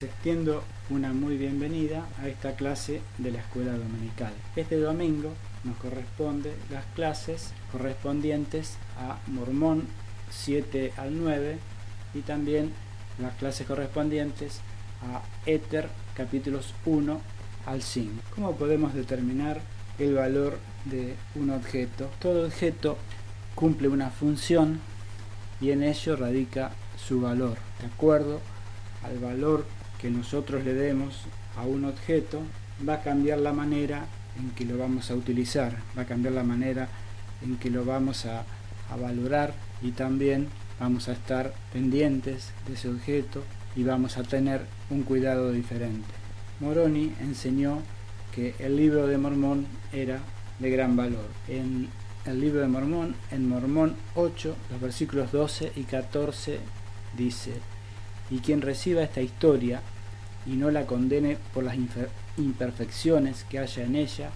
Extiendo una muy bienvenida a esta clase de la escuela dominical. Este domingo nos corresponde las clases correspondientes a Mormón 7 al 9 y también las clases correspondientes a Éter capítulos 1 al 5. ¿Cómo podemos determinar el valor de un objeto? Todo objeto cumple una función y en ello radica su valor. De acuerdo al valor que nosotros le demos a un objeto, va a cambiar la manera en que lo vamos a utilizar, va a cambiar la manera en que lo vamos a valorar, y también vamos a estar pendientes de ese objeto y vamos a tener un cuidado diferente. Moroni enseñó que el libro de Mormón era de gran valor. En el libro de Mormón, en Mormón 8, los versículos 12 y 14 dice: y quien reciba esta historia y no la condene por las imperfecciones que haya en ella,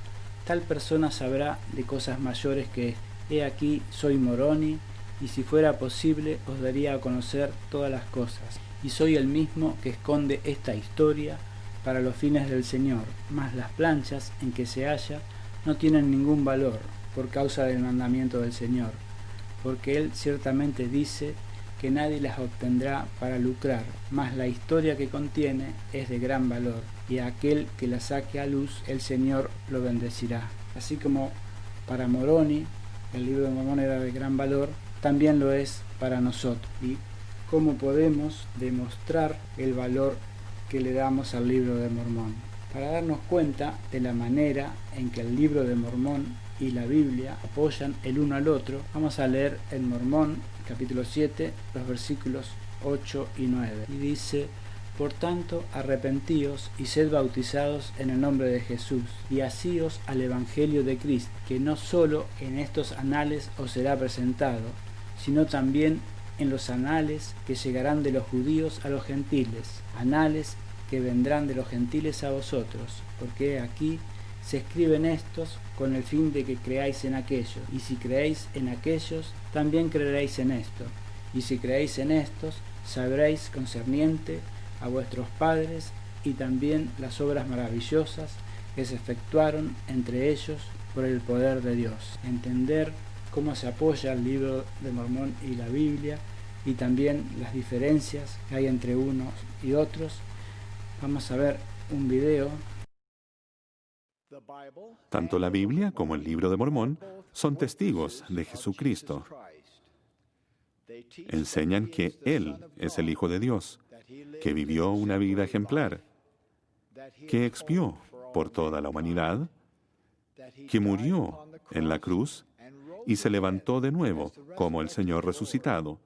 tal persona sabrá de cosas mayores que he aquí soy Moroni, y si fuera posible os daría a conocer todas las cosas, y soy el mismo que esconde esta historia para los fines del Señor, mas las planchas en que se halla no tienen ningún valor por causa del mandamiento del Señor, porque Él ciertamente dice que nadie las obtendrá para lucrar, mas la historia que contiene es de gran valor, y a aquel que la saque a luz el Señor lo bendecirá. Así como para Moroni el libro de Mormón era de gran valor, también lo es para nosotros. ¿Y cómo podemos demostrar el valor que le damos al libro de Mormón? Para darnos cuenta de la manera en que el libro de Mormón y la Biblia apoyan el uno al otro, vamos a leer en Mormón capítulo 7, los versículos 8 y 9. Y dice: por tanto, arrepentíos y sed bautizados en el nombre de Jesús, y asíos al Evangelio de Cristo, que no solo en estos anales os será presentado, sino también en los anales que llegarán de los judíos a los gentiles, anales que vendrán de los gentiles a vosotros, porque aquí se escriben estos con el fin de que creáis en aquellos, y si creéis en aquellos, también creeréis en esto, y si creéis en estos, sabréis concerniente a vuestros padres y también las obras maravillosas que se efectuaron entre ellos por el poder de Dios. Entender cómo se apoya el libro de Mormón y la Biblia, y también las diferencias que hay entre unos y otros. Vamos a ver un video. Tanto la Biblia como el libro de Mormón son testigos de Jesucristo. Enseñan que Él es el Hijo de Dios, que vivió una vida ejemplar, que expió por toda la humanidad, que murió en la cruz y se levantó de nuevo como el Señor resucitado.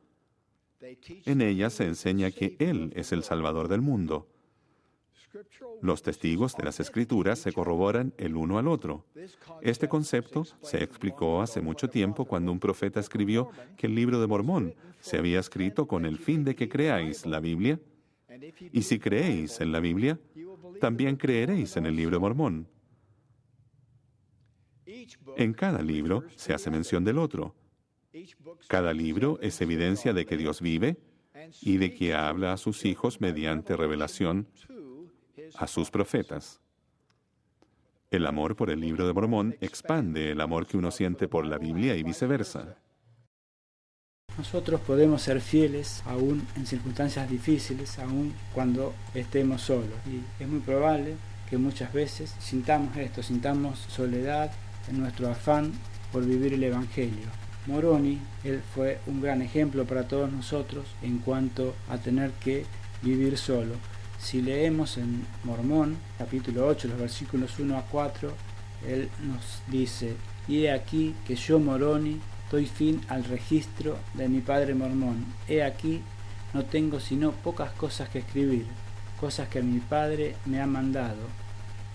En ella se enseña que Él es el Salvador del mundo. Los testigos de las Escrituras se corroboran el uno al otro. Este concepto se explicó hace mucho tiempo cuando un profeta escribió que el libro de Mormón se había escrito con el fin de que creáis la Biblia, y si creéis en la Biblia, también creeréis en el libro de Mormón. En cada libro se hace mención del otro. Cada libro es evidencia de que Dios vive y de que habla a sus hijos mediante revelación a sus profetas. El amor por el libro de Mormón expande el amor que uno siente por la Biblia y viceversa. Nosotros podemos ser fieles aún en circunstancias difíciles, aún cuando estemos solos. Y es muy probable que muchas veces sintamos soledad en nuestro afán por vivir el Evangelio. Moroni, él fue un gran ejemplo para todos nosotros en cuanto a tener que vivir solo. Si leemos en Mormón, capítulo 8, los versículos 1 a 4, él nos dice: y he aquí que yo, Moroni, doy fin al registro de mi padre Mormón. He aquí, no tengo sino pocas cosas que escribir, cosas que mi padre me ha mandado.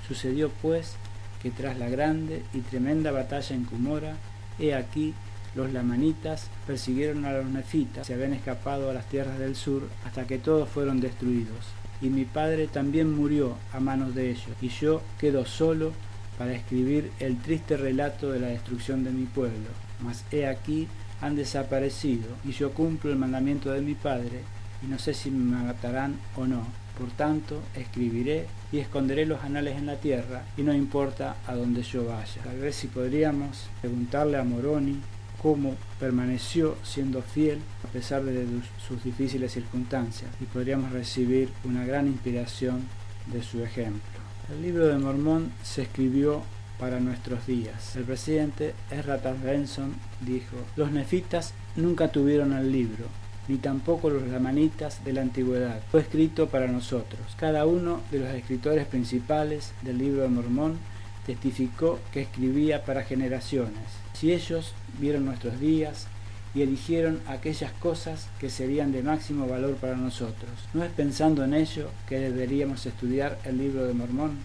Sucedió pues que tras la grande y tremenda batalla en Cumora, he aquí, los lamanitas persiguieron a los nefitas, se habían escapado a las tierras del sur hasta que todos fueron destruidos. Y mi padre también murió a manos de ellos, y yo quedo solo para escribir el triste relato de la destrucción de mi pueblo. Mas he aquí, han desaparecido, y yo cumplo el mandamiento de mi padre, y no sé si me matarán o no. Por tanto, escribiré y esconderé los anales en la tierra, y no importa a dónde yo vaya. Tal vez si podríamos preguntarle a Moroni cómo permaneció siendo fiel a pesar de sus difíciles circunstancias, y podríamos recibir una gran inspiración de su ejemplo. El libro de Mormón se escribió para nuestros días. El presidente Ezra Taft Benson dijo: los nefitas nunca tuvieron el libro, ni tampoco los lamanitas de la antigüedad. Fue escrito para nosotros. Cada uno de los escritores principales del libro de Mormón testificó que escribía para generaciones. Si ellos vieron nuestros días y eligieron aquellas cosas que serían de máximo valor para nosotros, ¿no es pensando en ello que deberíamos estudiar el libro de Mormón?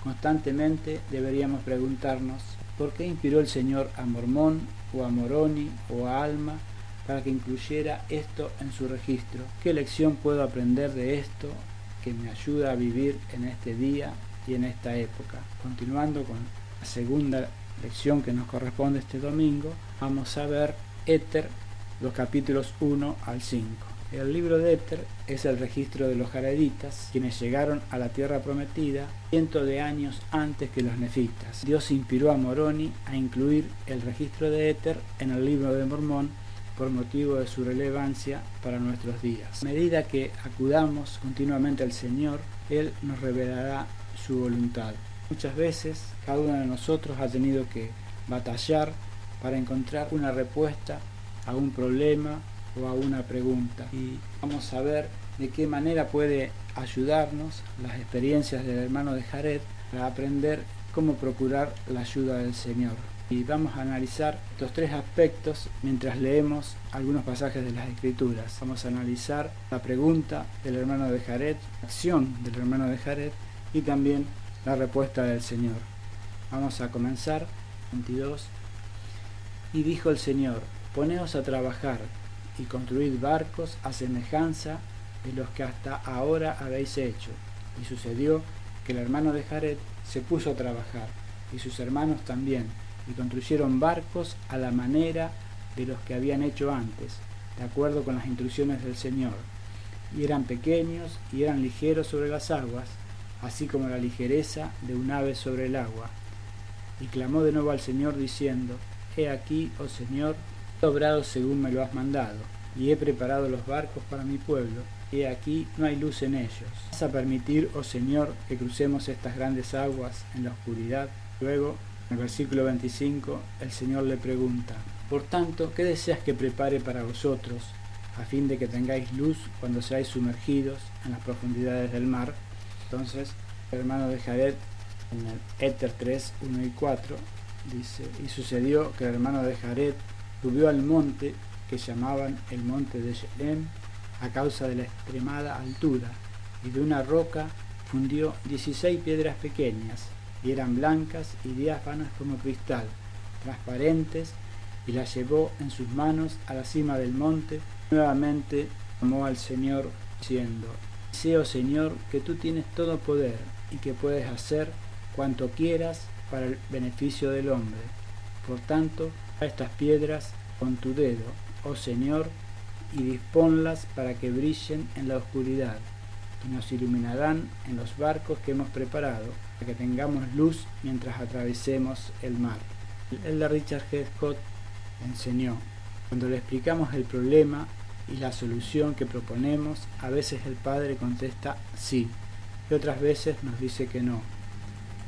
Constantemente deberíamos preguntarnos: ¿por qué inspiró el Señor a Mormón, o a Moroni, o a Alma para que incluyera esto en su registro? ¿Qué lección puedo aprender de esto que me ayuda a vivir en este día y en esta época? Continuando con la segunda lección que nos corresponde este domingo, vamos a ver Éter, los capítulos 1 al 5. El libro de Éter es el registro de los jareditas, quienes llegaron a la tierra prometida cientos de años antes que los nefitas. Dios inspiró a Moroni a incluir el registro de Éter en el libro de Mormón por motivo de su relevancia para nuestros días. A medida que acudamos continuamente al Señor, Él nos revelará su voluntad. Muchas veces cada uno de nosotros ha tenido que batallar para encontrar una respuesta a un problema o a una pregunta, y vamos a ver de qué manera puede ayudarnos las experiencias del hermano de Jared para aprender cómo procurar la ayuda del Señor. Y vamos a analizar estos tres aspectos mientras leemos algunos pasajes de las Escrituras. Vamos a analizar la pregunta del hermano de Jared, la acción del hermano de Jared y también la respuesta del Señor. Vamos a comenzar. 22. Y dijo el Señor: poneos a trabajar y construid barcos a semejanza de los que hasta ahora habéis hecho. Y sucedió que el hermano de Jared se puso a trabajar, y sus hermanos también, y construyeron barcos a la manera de los que habían hecho antes, de acuerdo con las instrucciones del Señor. Y eran pequeños y eran ligeros sobre las aguas, así como la ligereza de un ave sobre el agua. Y clamó de nuevo al Señor diciendo: he aquí, oh Señor, he obrado según me lo has mandado, y he preparado los barcos para mi pueblo, y aquí no hay luz en ellos. ¿Vas a permitir, oh Señor, que crucemos estas grandes aguas en la oscuridad? Luego, en el versículo 25, el Señor le pregunta: por tanto, ¿qué deseas que prepare para vosotros, a fin de que tengáis luz cuando seáis sumergidos en las profundidades del mar? Entonces, el hermano de Jared, en el Éter 3, 1 y 4, dice: y sucedió que el hermano de Jared subió al monte que llamaban el monte de Shelem a causa de la extremada altura, y de una roca fundió 16 piedras pequeñas, y eran blancas y diáfanas como cristal, transparentes, y las llevó en sus manos a la cima del monte. Nuevamente clamó al Señor diciendo: sé, oh Señor, que tú tienes todo poder y que puedes hacer cuanto quieras para el beneficio del hombre. Por tanto, a estas piedras con tu dedo, oh Señor, y disponlas para que brillen en la oscuridad, y nos iluminarán en los barcos que hemos preparado, para que tengamos luz mientras atravesemos el mar. El de Richard G. Scott enseñó: cuando le explicamos el problema y la solución que proponemos, a veces el Padre contesta sí, y otras veces nos dice que no.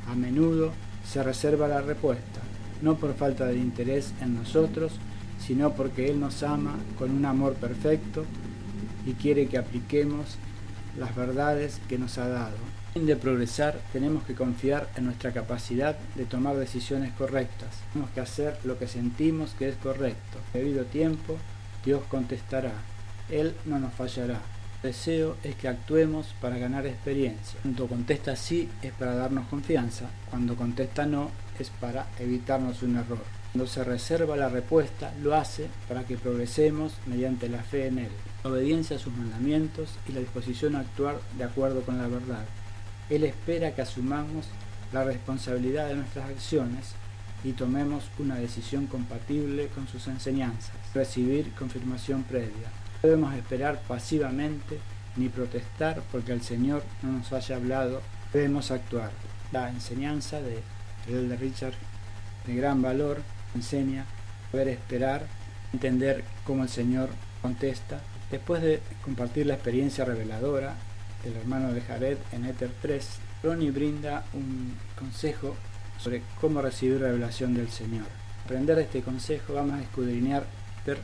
A menudo se reserva la respuesta, no por falta de interés en nosotros, sino porque Él nos ama con un amor perfecto y quiere que apliquemos las verdades que nos ha dado. A fin de progresar, tenemos que confiar en nuestra capacidad de tomar decisiones correctas. Tenemos que hacer lo que sentimos que es correcto. Debido tiempo, Dios contestará. Él no nos fallará. El deseo es que actuemos para ganar experiencia. Cuando contesta sí es para darnos confianza. Cuando contesta no es para evitarnos un error. Cuando se reserva la respuesta, lo hace para que progresemos mediante la fe en Él, la obediencia a sus mandamientos y la disposición a actuar de acuerdo con la verdad. Él espera que asumamos la responsabilidad de nuestras acciones y tomemos una decisión compatible con sus enseñanzas, recibir confirmación previa. Debemos esperar pasivamente ni protestar porque el Señor no nos haya hablado. Debemos actuar. La enseñanza de Elder Richard, de gran valor, enseña a saber esperar, entender cómo el Señor contesta. Después de compartir la experiencia reveladora del hermano de Jared en Éter 3, Ronnie brinda un consejo sobre cómo recibir revelación del Señor. Para aprender este consejo vamos a escudriñar Éter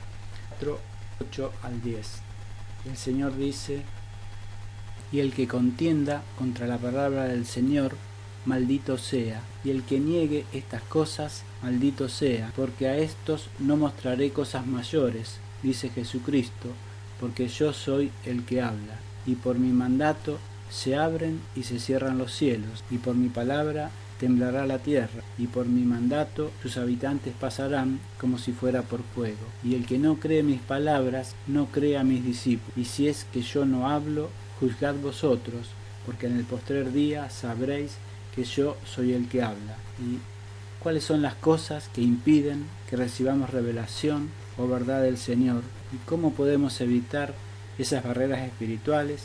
4, 8 al 10. El Señor dice: y el que contienda contra la palabra del Señor, maldito sea, y el que niegue estas cosas, maldito sea, porque a estos no mostraré cosas mayores, dice Jesucristo, porque yo soy el que habla, y por mi mandato se abren y se cierran los cielos, y por mi palabra temblará la tierra, y por mi mandato sus habitantes pasarán como si fuera por fuego. Y el que no cree mis palabras, no cree a mis discípulos. Y si es que yo no hablo, juzgad vosotros, porque en el postrer día sabréis que yo soy el que habla. ¿Y cuáles son las cosas que impiden que recibamos revelación o verdad del Señor? ¿Y cómo podemos evitar esas barreras espirituales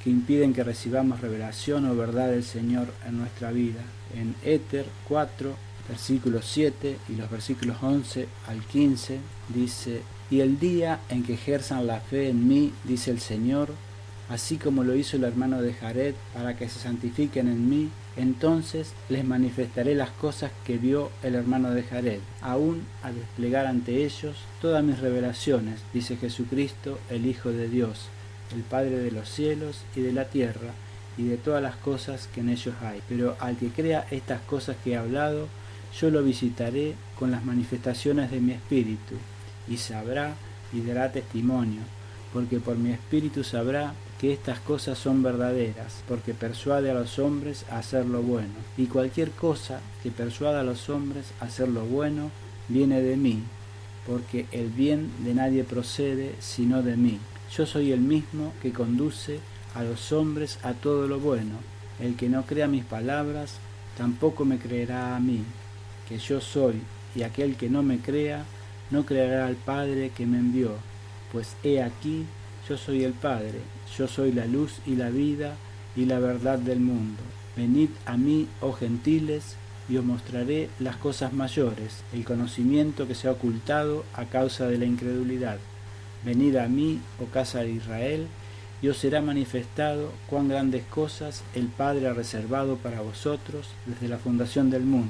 que impiden que recibamos revelación o verdad del Señor en nuestra vida? En Éter 4, versículo 7 y los versículos 11 al 15 dice: y el día en que ejerzan la fe en mí, dice el Señor, así como lo hizo el hermano de Jared, para que se santifiquen en mí, entonces les manifestaré las cosas que vio el hermano de Jared, aún a desplegar ante ellos todas mis revelaciones, dice Jesucristo, el Hijo de Dios, el Padre de los cielos y de la tierra, y de todas las cosas que en ellos hay. Pero al que crea estas cosas que he hablado, yo lo visitaré con las manifestaciones de mi espíritu, y sabrá y dará testimonio, porque por mi espíritu sabrá que estas cosas son verdaderas, porque persuade a los hombres a hacer lo bueno. Y cualquier cosa que persuada a los hombres a hacer lo bueno, viene de mí, porque el bien de nadie procede sino de mí. Yo soy el mismo que conduce a los hombres a todo lo bueno. El que no crea mis palabras, tampoco me creerá a mí, que yo soy, y aquel que no me crea, no creerá al Padre que me envió. Pues he aquí, yo soy el Padre, yo soy la luz y la vida y la verdad del mundo. Venid a mí, oh gentiles, y os mostraré las cosas mayores, el conocimiento que se ha ocultado a causa de la incredulidad. Venid a mí, oh casa de Israel, y os será manifestado cuán grandes cosas el Padre ha reservado para vosotros desde la fundación del mundo,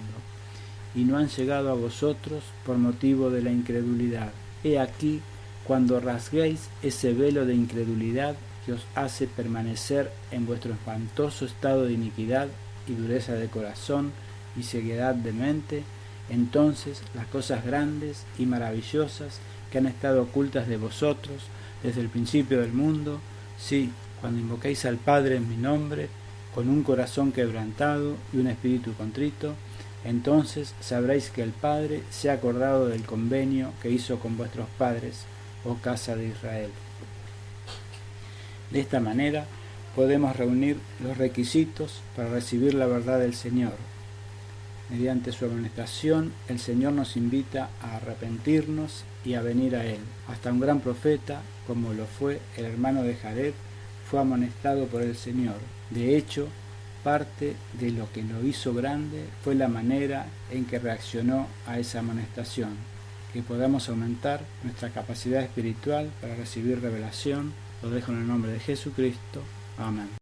y no han llegado a vosotros por motivo de la incredulidad. He aquí, cuando rasguéis ese velo de incredulidad que os hace permanecer en vuestro espantoso estado de iniquidad y dureza de corazón y ceguedad de mente, entonces las cosas grandes y maravillosas que han estado ocultas de vosotros desde el principio del mundo, sí, cuando invoquéis al Padre en mi nombre, con un corazón quebrantado y un espíritu contrito, entonces sabréis que el Padre se ha acordado del convenio que hizo con vuestros padres, oh casa de Israel. De esta manera podemos reunir los requisitos para recibir la verdad del Señor. Mediante su amonestación, el Señor nos invita a arrepentirnos y a venir a Él. Hasta un gran profeta, como lo fue el hermano de Jared, fue amonestado por el Señor. De hecho, parte de lo que lo hizo grande fue la manera en que reaccionó a esa amonestación. Que podamos aumentar nuestra capacidad espiritual para recibir revelación. Lo dejo en el nombre de Jesucristo. Amén.